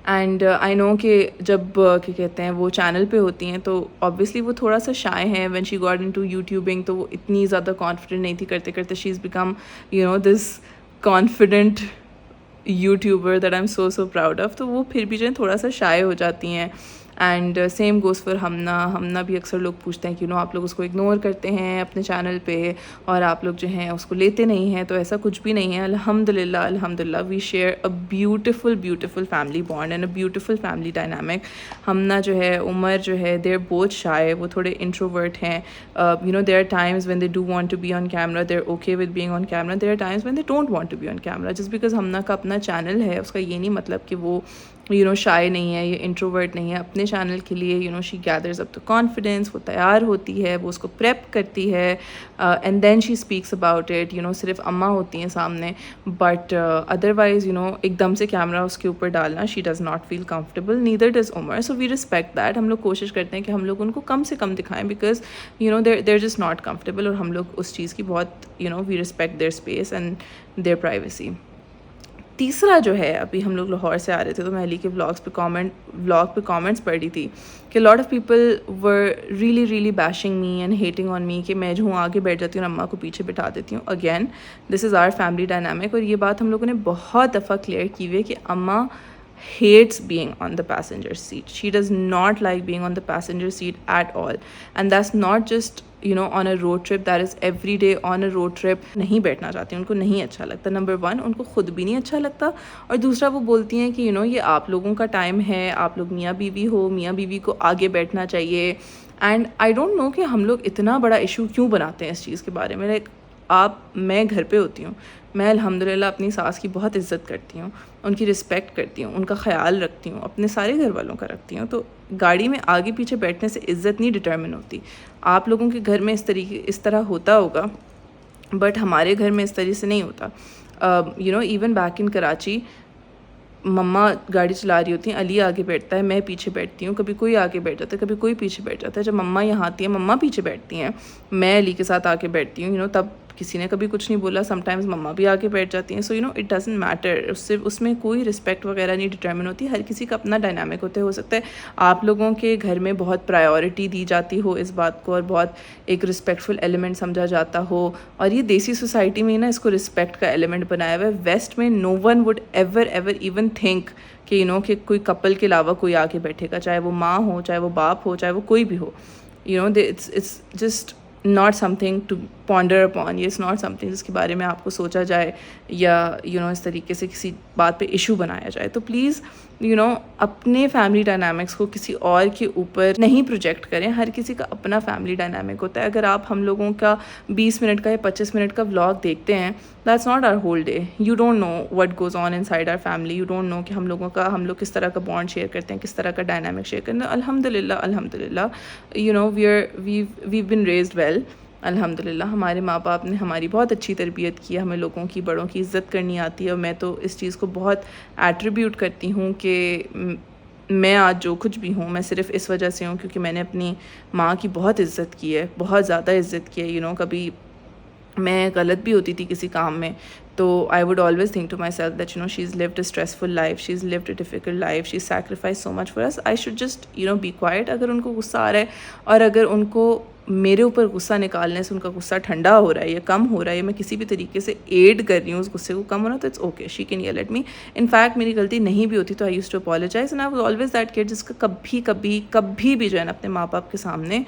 S1: एंड आई नो कि जब क्या कहते हैं वो चैनल पे होती हैं तो ऑब्वियसली वो थोड़ा सा शाय हैं। When she got into YouTubing तो वो इतनी ज़्यादा कॉन्फिडेंट नहीं थी, करते करते she is become this confident YouTuber that I am so proud of. तो वो फिर भी जो है थोड़ा सा शाय हो जाती हैं। एंड सेम गोज़ फॉर हमना भी अक्सर लोग पूछते हैं कि आप लोग उसको इग्नोर करते हैं अपने चैनल पे और आप लोग जो हैं उसको लेते नहीं हैं। तो ऐसा कुछ भी नहीं है, अल्हम्दुलिल्लाह we share a beautiful family bond and a beautiful family dynamic. Hamna जो है, उमर जो है, देर बोथ शाय, वो थोड़े इंट्रोवर्ट हैं। There are times when they do want to be on camera, they're okay with being on camera, there are times when they don't want to be on camera. Just because Hamna का अपना channel है उसका ये नहीं मतलब कि वो शाय नहीं है, ये इंट्रोवर्ट नहीं है। अपने चैनल के लिए she gathers up the confidence, वो तैयार होती है, वो उसको प्रेप करती है and then she speaks about it. सिर्फ अम्मा होती हैं सामने, बट अदरवाइज एकदम से कैमरा उसके ऊपर डालना, she does not feel comfortable, neither does Umar. So we respect that. हम लोग कोशिश करते हैं कि हम लोग उनको कम से कम दिखाएं because they're just not comfortable, और हम लोग उस चीज़ की बहुत we respect their space and their privacy. तीसरा जो है, अभी हम लोग लाहौर से आ रहे थे तो मैं अली के व्लॉग पे कमेंट्स पढ़ रही थी कि lot of people were really bashing me and hating on me कि मैं जो हूँ आगे बैठ जाती हूँ और अम्मा को पीछे बिठा देती हूँ। Again this is our family dynamic, और ये बात हम लोगों ने बहुत दफ़ा क्लियर की हुई है कि अम्मा hates being on the passenger seat. She does not like being on the passenger seat at all, and that's not just on a road trip, that is every day on a road trip. नहीं बैठना चाहती, उनको नहीं अच्छा लगता। Number 1, उनको खुद भी नहीं अच्छा लगता, और दूसरा वो बोलती हैं कि ये आप लोगों का टाइम है, आप लोग मियाँ बीवी हो, मियाँ बीवी को आगे बैठना चाहिए। एंड आई डोंट नो कि हम लोग इतना बड़ा इशू क्यों बनाते हैं इस चीज़ के बारे में। मैं घर पे होती हूँ, मैं अल्हम्दुलिल्लाह अपनी सास की बहुत इज़्ज़त करती हूँ, उनकी रिस्पेक्ट करती हूँ, उनका ख्याल रखती हूँ, अपने सारे घर वालों का रखती हूँ। तो गाड़ी में आगे पीछे बैठने से इज़्ज़त नहीं डिटर्मिन होती। आप लोगों के घर में इस तरह होता होगा, बट हमारे घर में इस तरह से नहीं होता। इवन बैक इन कराची मम्मा गाड़ी चला रही होती हैं, अली आगे बैठता है, मैं पीछे बैठती हूँ, कभी कोई आगे बैठ जाता है, कभी कोई पीछे बैठ जाता है। जब मम्मा यहाँ आती है, मम्मा पीछे बैठती हैं, मैं अली के साथ आके बैठती हूँ, तब किसी ने कभी कुछ नहीं बोला। समटाइम्स मम्मा भी आके बैठ जाती हैं। सो इट डजंट मैटर, उसमें कोई रिस्पेक्ट वगैरह नहीं डिटर्मिन होती। हर किसी का अपना डायनामिक होता है। हो सकता है आप लोगों के घर में बहुत प्रायोरिटी दी जाती हो इस बात को, और बहुत एक रिस्पेक्टफुल एलिमेंट समझा जाता हो, और ये देसी सोसाइटी में इसको रिस्पेक्ट का एलिमेंट बनाया हुआ है। वेस्ट में no one would ever even think कि कि कोई कपल के अलावा कोई आके बैठेगा, चाहे वो माँ हो, चाहे वो बाप हो, चाहे वो कोई भी हो। It's just not something to ponder upon. ये इज़ नॉट समथिंग जिसके बारे में आपको सोचा जाए या इस तरीके से किसी बात पे इशू बनाया जाए। तो प्लीज़ अपने फैमिली डायनामिक्स को किसी और के ऊपर नहीं प्रोजेक्ट करें। हर किसी का अपना फैमिली डायनामिक होता है। अगर आप हम लोगों का 20 मिनट का या 25 मिनट का व्लॉग देखते हैं, that's not our whole day. You don't know what goes on inside our family. You don't know कि हम लोग किस तरह का बॉन्ड शेयर करते हैं, किस तरह का डायनामिक शेयर करते हैं। अल्हम्दुलिल्लाह वी बिन रेज्ड वेल। अल्हम्दुलिल्लाह हमारे माँ बाप ने हमारी बहुत अच्छी तरबियत की है, हमें लोगों की, बड़ों की इज़्ज़त करनी आती है। और मैं तो इस चीज़ को बहुत एट्रीब्यूट करती हूँ कि मैं आज जो कुछ भी हूँ, मैं सिर्फ़ इस वजह से हूँ क्योंकि मैंने अपनी माँ की बहुत इज़्ज़त की है, बहुत ज़्यादा इज़्ज़त की है। कभी मैं गलत भी होती थी किसी काम में, तो I would always think to myself that she is lived a stressful life, she is lived a difficult life, she sacrifice so much for us. I should just be quiet. अगर उनको गुस्सा आ रहा है और अगर उनको मेरे ऊपर गुस्सा निकालने से उनका गुस्सा ठंडा हो रहा है या कम हो रहा है, या मैं किसी भी तरीके से एड कर रही हूँ उस गुस्से को कम होना, तो it's okay, she can yell at me. In fact मेरी गलती नहीं भी होती तो I used to apologise, and I was always that kid जिसका कभी भी जो है ना अपने माँ बाप के सामने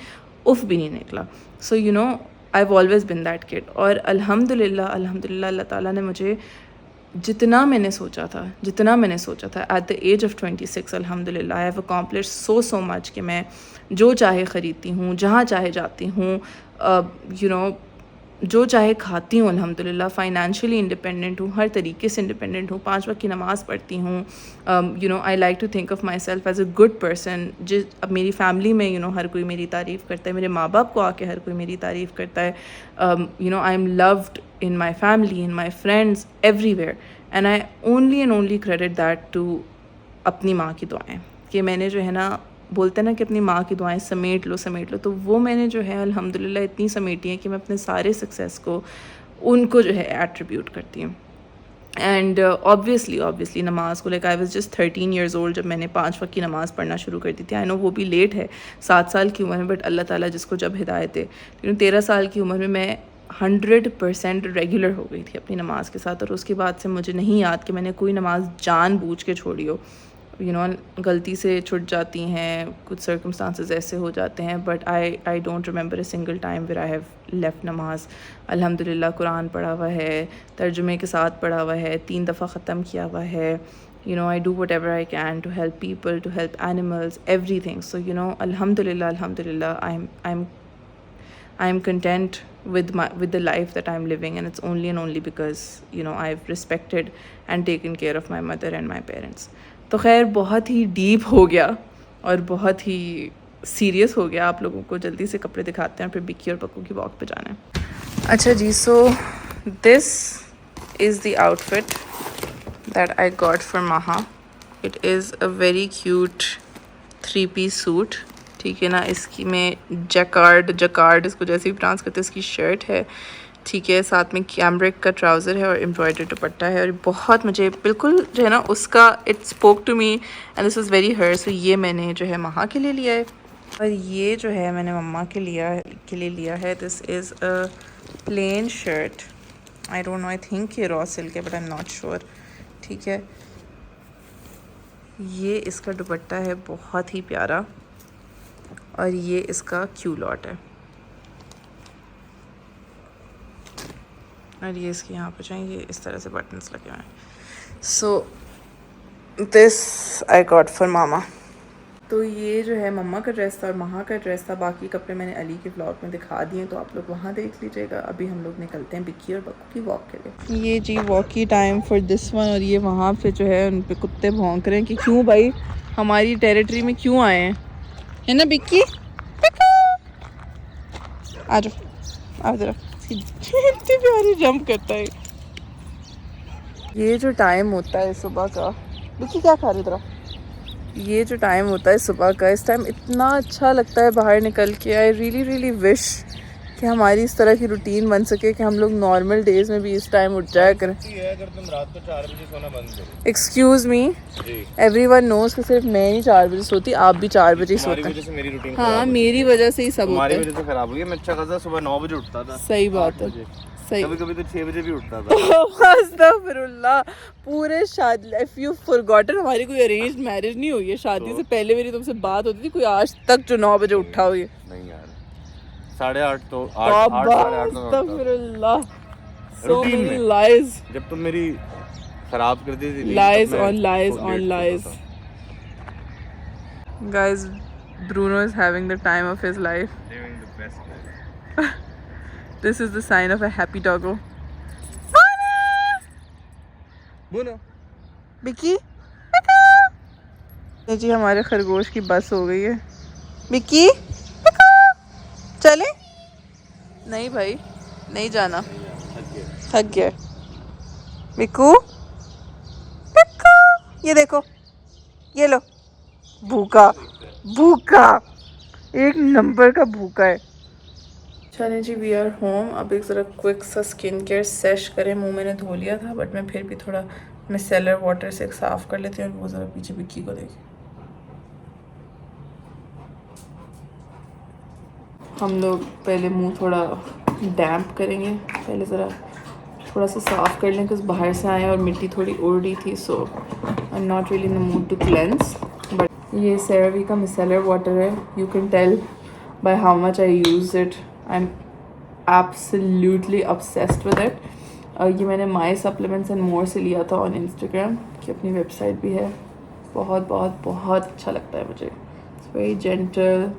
S1: उफ भी नहीं निकला। So I have always been that kid. और अल्हम्दुलिल्लाह अल्लाह ताला ने मुझे जितना मैंने सोचा था एट द एज ऑफ 26, अल्हम्दुलिल्लाह I have accomplished so much कि मैं जो चाहे ख़रीदती हूँ, जहाँ चाहे जाती हूँ, जो चाहे खाती हूँ अल्हम्दुलिल्लाह, फ़ाइनेंशियली इंडिपेंडेंट हूँ, हर तरीके से इंडिपेंडेंट हूँ, 5 वक्त की नमाज़ पढ़ती हूँ। You know I like to think of myself as a good person. अब मेरी फ़ैमिली में यू नो हर कोई मेरी तारीफ़ करता है, मेरे माँ बाप को आके हर कोई मेरी तारीफ़ करता है। You know I am loved in my family, in my friends, everywhere, and I only credit that to अपनी माँ की दुआएं, कि मैंने जो है ना, बोलते हैं ना कि अपनी माँ की दुआएं समेट लो, तो वो मैंने जो है अल्हम्दुलिल्लाह इतनी समेटी हैं कि मैं अपने सारे सक्सेस को उनको जो है एट्रीब्यूट करती हूँ। एंड ऑब्वियसली नमाज़ को like I was just 13 years old जब मैंने 5 वक्त की नमाज़ पढ़ना शुरू कर दी थी। आई नो वो भी लेट है, 7 साल की उम्र में, बट अल्लाह ताला जिसको जब हिदायत दे। 13 साल की उम्र में मैं 100% रेगुलर हो गई थी अपनी नमाज़ के साथ, और उसके बाद से मुझे नहीं याद कि मैंने कोई नमाज़ जानबूझ के छोड़ी हो। यू नो गलती से छूट जाती हैं, कुछ सर्कमस्टांसेस ऐसे हो जाते हैं, but I don't remember a single time where I have left नमाज। अल्हम्दुलिल्लाह कुरान पढ़ा हुआ है, तर्जुमे के साथ पढ़ा हुआ है, 3 दफ़ा ख़त्म किया हुआ है। You know I do whatever I can to help people, to help animals, everything. So you know अल्हम्दुलिल्लाह I am content with the life that I'm living, and it's only because you know I've respected and taken care of my mother and my parents. तो खैर बहुत ही deep हो गया और बहुत ही serious हो गया। आप लोगों को जल्दी से कपड़े दिखाते हैं और फिर बिक्की और पक्कू की वॉक पे जाना है। अच्छा जी, so this is the outfit that I got for Maha. It is a very cute 3-piece suit, ठीक है ना। इसकी में जकार्ड इसको जैसे ही प्रोनाउंस करते हैं, इसकी शर्ट है, ठीक है। साथ में कैमरिक का ट्राउज़र है और एम्ब्रॉयडर्ड दुपट्टा है, और बहुत मुझे बिल्कुल जो है ना उसका it spoke to me and this is very her. सो ये मैंने जो है माहा के लिए लिया है, और ये जो है मैंने मम्मा के लिए लिया है। This is a plain shirt, I don't no, I think ये रॉ सिल्क है but I am not sure, ठीक है। ये इसका दुपट्टा है बहुत ही प्यारा, और ये इसका क्यूलॉट है, और ये इसके यहाँ पे चाहिए इस तरह से बटन्स लगे हुए हैं। So this I got for mama. तो ये जो है मम्मा का ड्रेस था और महा का ड्रेस था। बाकी कपड़े मैंने अली के ब्लॉग में दिखा दिए, तो आप लोग वहाँ देख लीजिएगा। अभी हम लोग निकलते हैं बिक्की और बक्कू की वॉक के लिए। ये जी walkie time for this one, और ये वहाँ पे जो है उन पे कुत्ते भौंक रहे हैं कि क्यों भाई हमारी टेरिटरी में क्यों आए हैं, है ना बिक्की? आ जाओ ज़रा, इतनी प्यारी जंप करता है। ये जो टाइम होता है सुबह का, बिक्की क्या खा रहे हो? ये जो टाइम होता है सुबह का, इस टाइम इतना अच्छा लगता है बाहर निकल के। आई रियली विश कि हमारी इस तरह की रूटीन बन सके कि हम लोग नॉर्मल डेज में भी इस टाइम उठ जाया करें।
S2: अगर तुम रात को 4 बजे सोना बंद करो।
S1: एक्सक्यूज़ मी, एवरीवन नोज़ कि सिर्फ मैं नहीं 4 बजे सोती, आप भी 4 बजे ही सोते हैं।
S2: मेरी रूटीन
S1: हाँ, मेरी वजह से ही सब होता है।
S2: वजह से खराब हो गई। मैं अच्छा खासा सुबह 9 बजे उठता था।
S1: सही बात है, सही।
S2: कभी तो 6 बजे भी उठता था।
S1: अस्तगफिरुल्लाह। पूरे शादी, इफ यू फॉरगॉटन, हमारी कोई अरेंज्ड मैरिज नहीं हुई है। शादी से पहले मेरी तुमसे बात होती थी, कोई आज तक जो 9 बजे उठा हुई है
S2: नहीं यार, 8:30 तो 8
S1: अस्तगफिरुल्लाह, सो मेनी लाइज।
S2: जब तुम मेरी खराब कर दी थी,
S1: lies on lies on lies. Guys, Bruno is having the time of his life.
S2: Living the best life.
S1: This is the sign of a happy doggo.
S2: Bruno,
S1: Bikki, ये जी हमारे खरगोश की बस हो गई है। बिक्की चले? नहीं भाई, नहीं जाना, थक गया। बिक्कू, ये देखो, ये लो, भूखा एक नंबर का भूखा है। चलें जी, वी आर होम। अब एक ज़रा क्विक सा स्किन केयर सेश करें। मुंह मैंने धो लिया था, बट मैं फिर भी थोड़ा मिसेलर वाटर से साफ़ कर लेती हूँ। और वो ज़रा पीछे बिक्की को देखें। हम लोग पहले मुंह थोड़ा डैम्प करेंगे, पहले ज़रा थोड़ा सा साफ़ कर लें, क्योंकि बाहर से आए और मिट्टी थोड़ी उड़ रही थी। So I am not really in the mood to cleanse, but ये सेरावी का मिसेलर वाटर है। You can tell by how much I use it. I am absolutely obsessed with it. ये मैंने माई सप्लीमेंट्स एंड मोर से लिया था on Instagram, की अपनी वेबसाइट भी है। बहुत बहुत बहुत अच्छा लगता है मुझे। It's very gentle.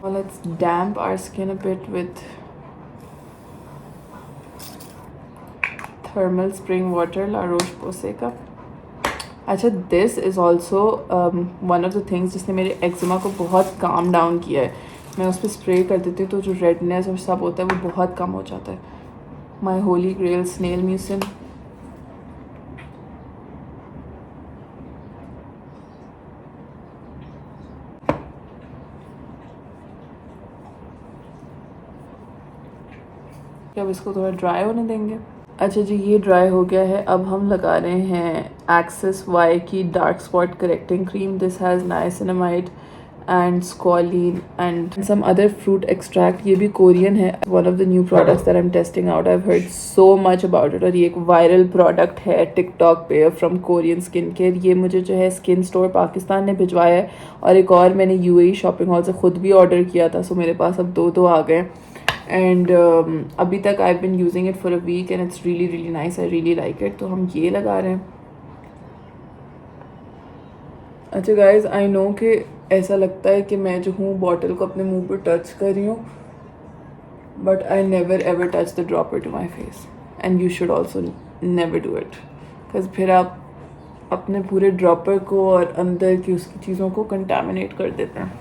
S1: Let's damp our skin a bit with thermal spring water, La Roche-Posay का. अच्छा, this is also one of the things जिसने मेरे एक्जिमा को बहुत काम डाउन किया है. मैं उस पर स्प्रे कर देती हूँ तो जो रेडनेस और सब होता है वो बहुत कम हो जाता है. माई होली ग्रेल स्नेल म्यूसिन. अब इसको थोड़ा ड्राई होने देंगे. अच्छा जी, ये ड्राई हो गया है. अब हम लगा रहे हैं एक्सिस वाई की dark spot correcting cream. This has niacinamide and squalane and some other fruit extract. ये भी कोरियन है. One of the new products that I am testing out. I have heard so much about it. और ये एक viral product है TikTok पे from Korean skin care. ये मुझे जो है स्किन स्टोर पाकिस्तान ने भिजवाया है और एक और मैंने UAE शॉपिंग हॉल से ख़ुद भी ऑर्डर किया था. सो मेरे पास अब दो आ गए. एंड अभी तक I been using it for a week and it's really really nice. I really like it. तो हम ये लगा रहे हैं. अच्छा गाइज, आई नो कि ऐसा लगता है कि मैं जो हूँ बॉटल को अपने मुंह पर टच कर रही हूँ, but I never ever touch the dropper to my face and you should also never do it. Because फिर आप अपने पूरे ड्रॉपर को और अंदर की उसकी चीज़ों को कंटामिनेट कर देते हैं.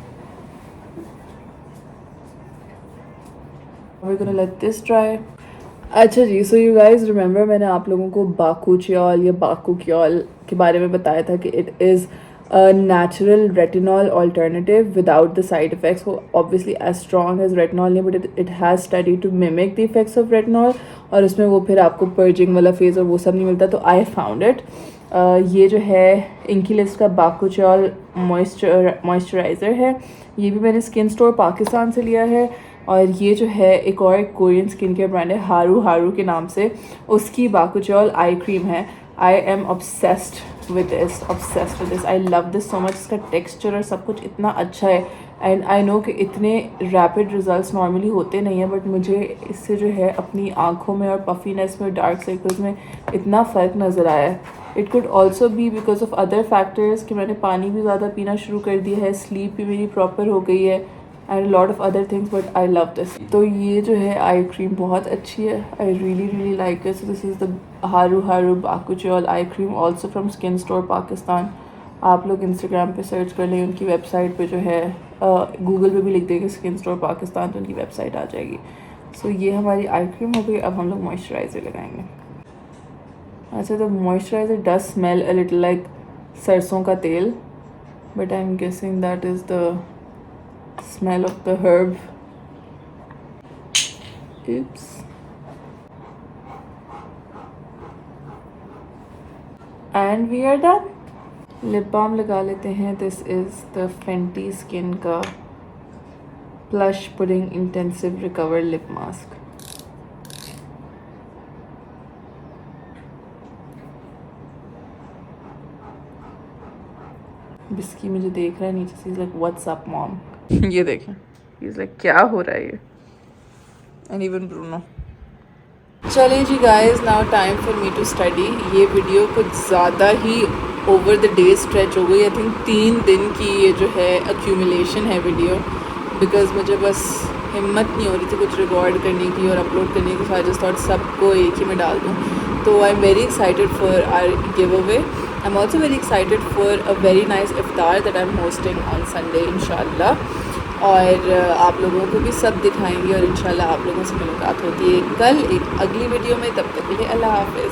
S1: We're gonna let this dry. अच्छा जी, सो यू गाइज रिमेंबर मैंने आप लोगों को बाकुचियोल या बाकुकियोल के बारे में बताया था कि it is a natural retinol alternative without the side effects. So obviously as strong as retinol नहीं, but it has studied to mimic the effects of retinol. और उसमें वो फिर आपको purging वाला फेज़ और वो सब नहीं मिलता. तो I found it. ये जो है इनकी लिस्ट का बाकुचियोल मॉइस्चराइज़र है. ये भी मैंने स्किन स्टोर पाकिस्तान से लिया है. और ये जो है एक और कोरियन स्किन केयर ब्रांड है हारू के नाम से, उसकी बाकुचियोल आई क्रीम है. I M obsessed with this. I love this so much. इसका टेक्स्चर और सब कुछ इतना अच्छा है. एंड आई नो कि इतने रैपिड रिजल्ट्स नॉर्मली होते नहीं हैं, बट मुझे इससे जो है अपनी आँखों में और पफीनेस में और डार्क सर्कल्स में इतना फ़र्क नज़र आया है. It could also be because of other factors कि मैंने पानी भी ज़्यादा पीना शुरू कर दिया है, स्लीप भी मेरी प्रॉपर हो गई है and lot of other things, but I love this. तो ये जो है आई क्रीम बहुत अच्छी है. I really like it. So this is the Haru bakuchiol eye cream also from Skin Store Pakistan. आप लोग इंस्टाग्राम पे सर्च कर लें, उनकी वेबसाइट पे जो है गूगल पे भी लिख देंगे स्किन स्टोर पाकिस्तान तो उनकी वेबसाइट आ जाएगी. सो ये हमारी आई क्रीम हो गई. अब हम लोग मॉइस्चराइज़र लगाएंगे. अच्छा, तो moisturiser does smell a little like सरसों का तेल, but I am guessing that is the smell of the herb. Oops. And we are done. Lip balm लगा लेते हैं. This is the Fenty Skin का plush pudding intensive recover lip mask. बिस्की मुझे देख रहा है नीचे से. Like what's up mom. ये देखें, इज़ लाइक क्या हो रहा है ये. And even Bruno. चलिए जी guys, now time for me to study. ये वीडियो कुछ ज़्यादा ही ओवर द डे स्ट्रेच हो गई. आई थिंक 3 दिन की ये जो है एक्यूमुलेशन है वीडियो, बिकॉज मुझे बस हिम्मत नहीं हो रही थी कुछ रिकॉर्ड करने की और अपलोड करने की. सो आई जस्ट थॉट सबको एक ही में डाल दूँ. तो I am very excited for our give away. I am also very excited for a very nice इफ्तार that I am hosting on Sunday इंशाल्लाह. और आप लोगों को भी सब दिखाएंगे और इंशाल्लाह आप लोगों से मुलाकात होती है कल एक अगली वीडियो में. तब तक के लिए अल्लाह हाफ़िज़.